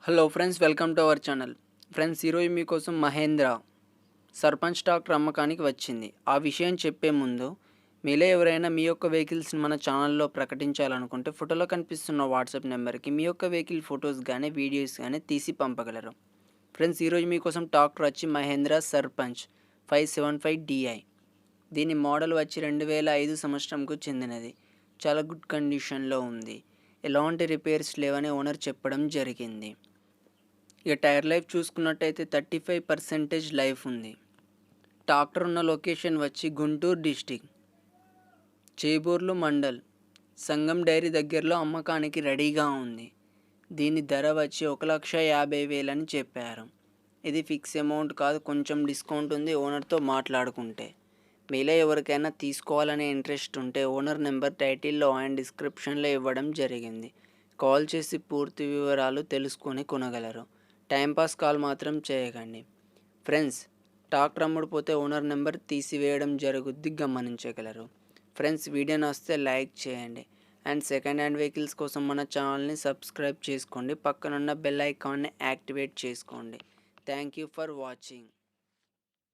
Hello friends, welcome to our channel. Friends, ఈరోజు మీకోసం Mahindra sarpanch tractor అమ్మకానికి వచ్చింది. ఆ విషయం చెప్పే ముందు మీలో ఎవరైనా మీ యొక్క వెహికల్స్ని మన ఛానల్లో ప్రకటించాలనుకుంటే ఫోటోలో కనిపిస్తున్న వాట్సాప్ నెంబర్కి మీ యొక్క వెహికల్ ఫొటోస్ కానీ వీడియోస్ కానీ తీసి పంపగలరు. ఫ్రెండ్స్, ఈరోజు మీకోసం ట్రాక్టర్ వచ్చి మహేంద్ర సర్పంచ్ 575DI. దీని మోడల్ వచ్చి 2005 సంవత్సరంకు చెందినది. చాలా గుడ్ కండిషన్లో ఉంది. ఎలాంటి రిపేర్స్ లేవని ఓనర్ చెప్పడం జరిగింది. ఇక టైర్ లైఫ్ చూసుకున్నట్టయితే 35% లైఫ్ ఉంది. ట్రాక్టర్ ఉన్న లొకేషన్ వచ్చి గుంటూరు డిస్టిక్, చేబూర్లు మండల్, సంగం డైరీ దగ్గరలో అమ్మకానికి రెడీగా ఉంది. దీని ధర వచ్చి 1,50,000 అని చెప్పారు. ఇది ఫిక్స్ అమౌంట్ కాదు, కొంచెం డిస్కౌంట్ ఉంది ఓనర్తో మాట్లాడుకుంటే. మీలో ఎవరికైనా తీసుకోవాలనే ఇంట్రెస్ట్ ఉంటే ఓనర్ నెంబర్ టైటిల్లో అండ్ డిస్క్రిప్షన్లో ఇవ్వడం జరిగింది. కాల్ చేసి పూర్తి వివరాలు తెలుసుకొని కొనగలరు. టైంపాస్ కాల్ మాత్రం చేయకండి. ఫ్రెండ్స్, ట్రాక్టర్ అమ్ముడుపోతే ఓనర్ నెంబర్ తీసివేయడం జరుగుద్ది, గమనించగలరు. ఫ్రెండ్స్, వీడియో నచ్చితే లైక్ చేయండి అండ్ సెకండ్ హ్యాండ్ వెహికల్స్ కోసం మన ఛానల్ని సబ్స్క్రైబ్ చేసుకోండి. పక్కనున్న బెల్ ఐకాన్ని యాక్టివేట్ చేసుకోండి. Thank you for watching.